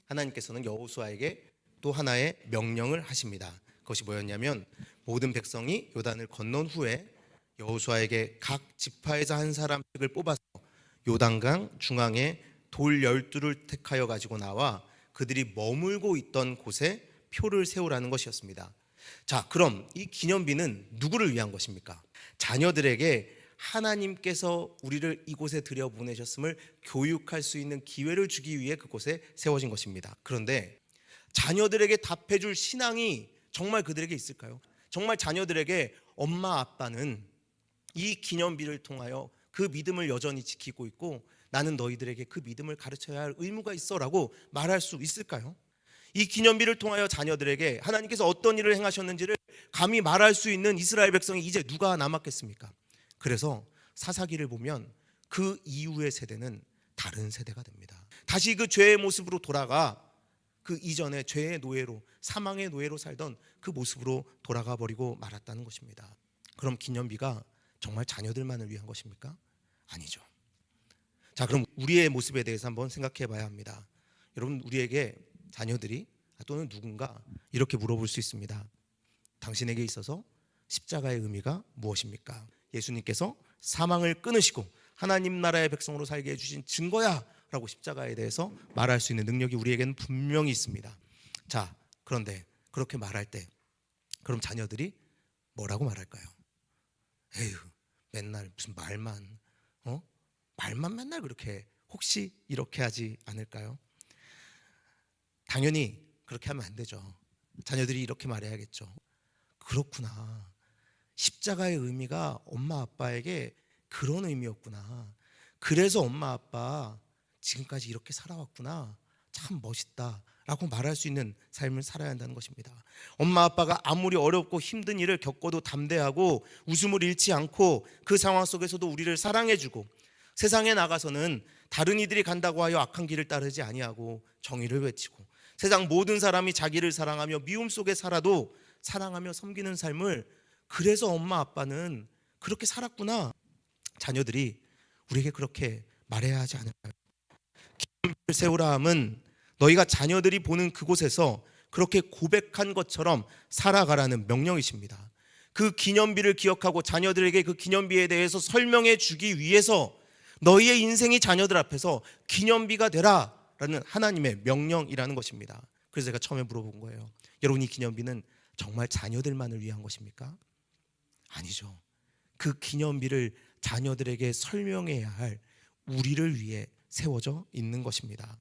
하나님께서는 여호수아에게 또 하나의 명령을 하십니다. 그것이 뭐였냐면 모든 백성이 요단을 건넌 후에 여호수아에게 각 지파에서 한 사람씩을 뽑아서 요단강 중앙에 돌 12를 택하여 가지고 나와 그들이 머물고 있던 곳에 표를 세우라는 것이었습니다. 자, 그럼 이 기념비는 누구를 위한 것입니까? 자녀들에게 하나님께서 우리를 이곳에 들여보내셨음을 교육할 수 있는 기회를 주기 위해 그곳에 세워진 것입니다. 그런데 자녀들에게 답해줄 신앙이 정말 그들에게 있을까요? 정말 자녀들에게 엄마 아빠는 이 기념비를 통하여 그 믿음을 여전히 지키고 있고 나는 너희들에게 그 믿음을 가르쳐야 할 의무가 있어 라고 말할 수 있을까요? 이 기념비를 통하여 자녀들에게 하나님께서 어떤 일을 행하셨는지를 감히 말할 수 있는 이스라엘 백성이 이제 누가 남았겠습니까? 그래서 사사기를 보면 그 이후의 세대는 다른 세대가 됩니다. 다시 그 죄의 모습으로 돌아가 그 이전에 죄의 노예로 사망의 노예로 살던 그 모습으로 돌아가 버리고 말았다는 것입니다. 그럼 기념비가 정말 자녀들만을 위한 것입니까? 아니죠. 자, 그럼 우리의 모습에 대해서 한번 생각해 봐야 합니다. 여러분, 우리에게 자녀들이 또는 누군가 이렇게 물어볼 수 있습니다. 당신에게 있어서 십자가의 의미가 무엇입니까? 예수님께서 사망을 끊으시고 하나님 나라의 백성으로 살게 해주신 증거야 라고 십자가에 대해서 말할 수 있는 능력이 우리에게는 분명히 있습니다. 자, 그런데 그렇게 말할 때 그럼 자녀들이 뭐라고 말할까요? 에휴, 맨날 무슨 말만 맨날 그렇게 혹시 이렇게 하지 않을까요? 당연히 그렇게 하면 안 되죠. 자녀들이 이렇게 말해야겠죠. 그렇구나. 십자가의 의미가 엄마 아빠에게 그런 의미였구나. 그래서 엄마 아빠 지금까지 이렇게 살아왔구나. 참 멋있다 라고 말할 수 있는 삶을 살아야 한다는 것입니다. 엄마 아빠가 아무리 어렵고 힘든 일을 겪어도 담대하고 웃음을 잃지 않고 그 상황 속에서도 우리를 사랑해주고 세상에 나가서는 다른 이들이 간다고 하여 악한 길을 따르지 아니하고 정의를 외치고 세상 모든 사람이 자기를 사랑하며 미움 속에 살아도 사랑하며 섬기는 삶을 그래서 엄마 아빠는 그렇게 살았구나. 자녀들이 우리에게 그렇게 말해야 하지 않을까요? 기념비를 세우라 함은 너희가 자녀들이 보는 그곳에서 그렇게 고백한 것처럼 살아가라는 명령이십니다. 그 기념비를 기억하고 자녀들에게 그 기념비에 대해서 설명해 주기 위해서 너희의 인생이 자녀들 앞에서 기념비가 되라 라는 하나님의 명령이라는 것입니다. 그래서 제가 처음에 물어본 거예요. 여러분, 이 기념비는 정말 자녀들만을 위한 것입니까? 아니죠. 그 기념비를 자녀들에게 설명해야 할 우리를 위해 세워져 있는 것입니다.